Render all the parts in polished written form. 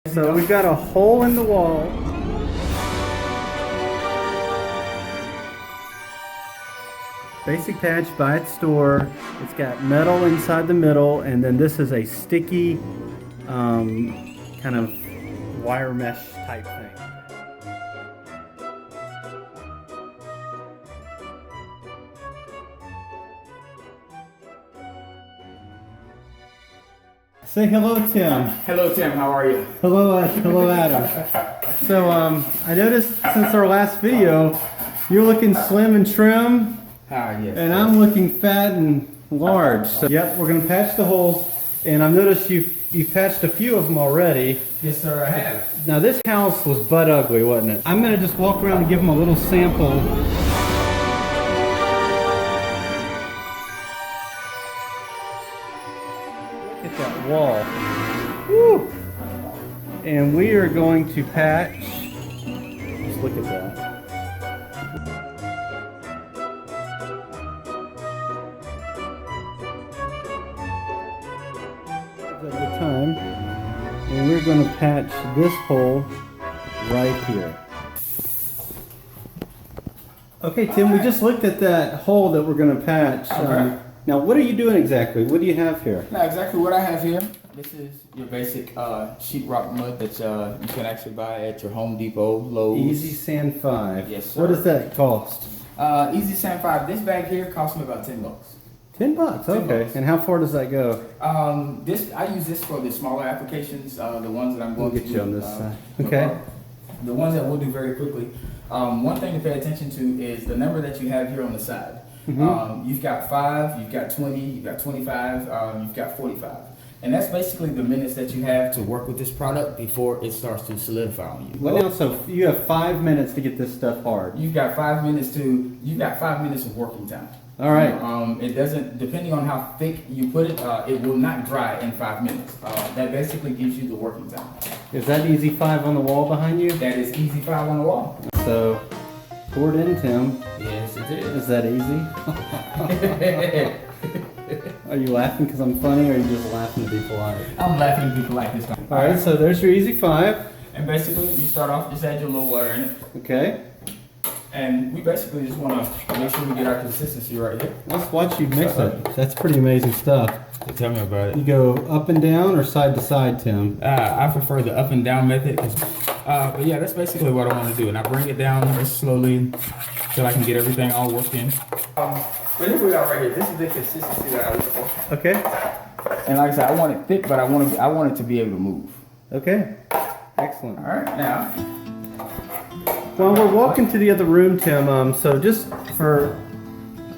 So we've got a hole in the wall. Basic patch by its store. It's got metal inside the middle, and then this is a sticky kind of wire mesh type thing. Say hello, Tim. Hello, Tim. How are you? Hello, hello, Adam. So I noticed since our last video, you're looking slim and trim, Yes. and I'm looking fat and large. So, yep, we're gonna patch the holes, and I've noticed you've patched a few of them already. Yes, sir. I have. Now this house was butt ugly, wasn't it? I'm gonna just walk around and give them a little sample. Look at that wall. Woo! And we are going to patch. Just look at that. At the time, and we're going to patch this hole right here. Okay, Tim, we just looked at that hole that we're going to patch. Okay. Now, what are you doing exactly? What do you have here? Now, exactly what I have here. This is your basic sheetrock mud that you can actually buy at your Home Depot, Lowe's. Easy Sand 5. Yes, sir. What does that cost? Easy Sand 5. This bag here cost me about $10. $10. Okay. $10. And how far does that go? I use this for the smaller applications, the ones that I'm going We'll to get do. you on this side. Okay. The ones that we'll do very quickly. One thing to pay attention to is the number that you have here on the side. Mm-hmm. You've got 5, you've got 20, you've got 25, you've got 45. And that's basically the minutes that you have to work with this product before it starts to solidify on you. Well, now, so you have 5 minutes to get this stuff hard. You've got 5 minutes of working time. All right. It doesn't, depending on how thick you put it, it will not dry in 5 minutes. That basically gives you the working time. Is that easy 5 on the wall behind you? That is easy 5 on the wall. So, pour it in, Tim. Yes, it is. Is that easy? Are you laughing because I'm funny, or are you just laughing to be polite? I'm laughing at people like this time. All right, so there's your easy 5. And basically, you start off, just add your little water in it. Okay. And we basically just want to make sure we get our consistency right here. Let's watch you mix it. That's pretty amazing stuff. Tell me about You it. go up and down or side to side, Tim? I prefer the up and down method. But yeah, that's basically what I want to do. And I bring it down just slowly till I can get everything all worked in. But here we are right here. This is the consistency that I look for. Okay. And like I said, I want it thick, but I want it to be able to move. Okay. Excellent. All right, now. Well, we're walking to the other room, Tim. So just for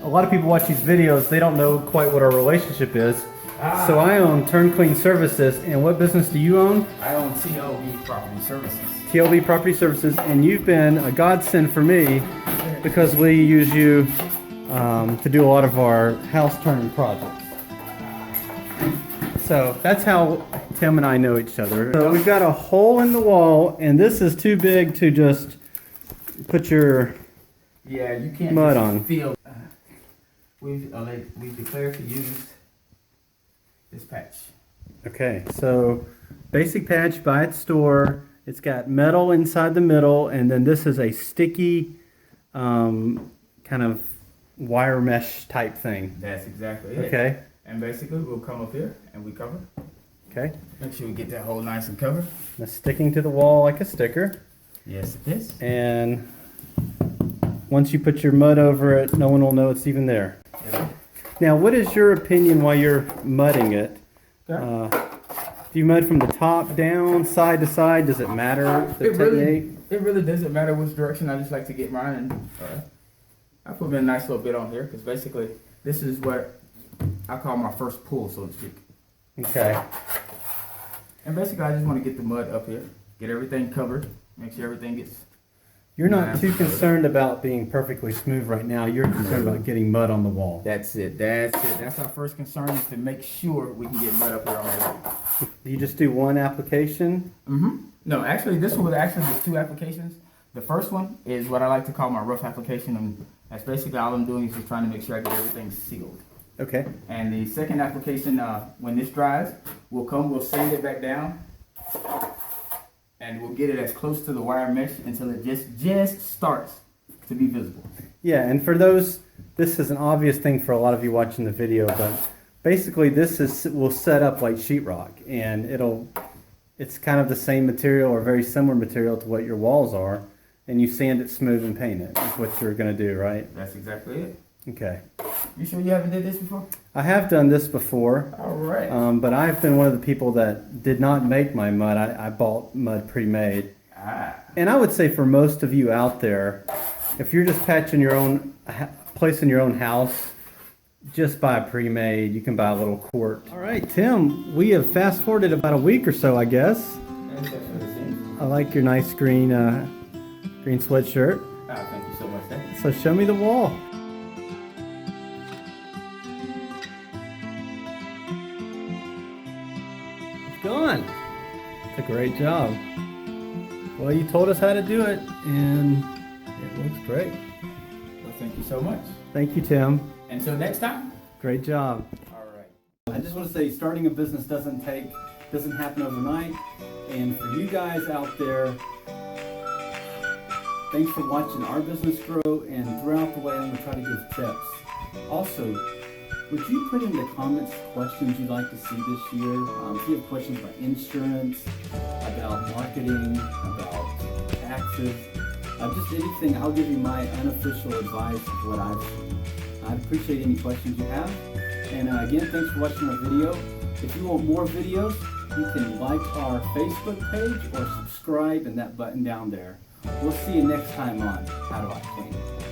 a lot of people watch these videos, they don't know quite what our relationship is. So I own Turn Clean Services, and what business do you own? I own TLB Property Services. TLB Property Services, and you've been a godsend for me because we use you to do a lot of our house turning projects. So that's how Tim and I know each other. So we've got a hole in the wall, and this is too big to just put your Yeah, you can't mud just on. feel. We've declared to use this patch. Okay, so basic patch by its store. It's got metal inside the middle, and then this is a sticky kind of wire mesh type thing. That's exactly it. Okay. And basically, we'll come up here and we cover. Okay. Make sure we get that hole nice and covered. That's sticking to the wall like a sticker. Yes, it is. And once you put your mud over it, no one will know it's even there. Yeah. Now, what is your opinion while you're mudding it? Do you mud from the top down, side to side? Does it matter? The technique? It really doesn't matter which direction. I just like to get mine. And I put in a nice little bit on here because basically this is what I call my first pull, so to speak. Okay. And basically, I just want to get the mud up here, get everything covered, make sure everything gets. You're not too concerned about being perfectly smooth right now. You're concerned about getting mud on the wall. That's it. That's it. That's our first concern, is to make sure we can get mud up here on the wall. You just do one application? No, actually, this one was actually the 2 applications. The first one is what I like to call my rough application, and that's basically all I'm doing is just trying to make sure I get everything sealed. Okay. And the second application, when this dries, we'll sand it back down. and we'll get it as close to the wire mesh until it just starts to be visible. Yeah, and for those, this is an obvious thing for a lot of you watching the video, but basically will set up like sheetrock, and it's kind of the same material or very similar material to what your walls are, and you sand it smooth and paint it. Is what you're gonna do, right? That's exactly it. Okay. You sure you haven't did this before? I have done this before. All right. But I've been one of the people that did not make my mud. I bought mud pre-made. And I would say for most of you out there, if you're just patching your own place in your own house, just buy a pre-made. You can buy a little quart. All right, Tim, we have fast forwarded about a week or so, I guess. I like your nice green sweatshirt. Thank you so much. Thank you. So show me the wall. It's gone. It's a great job. Well, you told us how to do it, and it looks great. Well, thank you so much. Thank you, Tim. Until next time. Great job. All right. I just want to say starting a business doesn't happen overnight. And for you guys out there, thanks for watching our business grow, and throughout the way I'm going to try to give tips. Also, would you put in the comments questions you'd like to see this year? If you have questions about insurance, about marketing, about taxes, just anything, I'll give you my unofficial advice of what I've seen. I'd appreciate any questions you have. And again, thanks for watching our video. If you want more videos, you can like our Facebook page or subscribe in that button down there. We'll see you next time on How Do I Clean?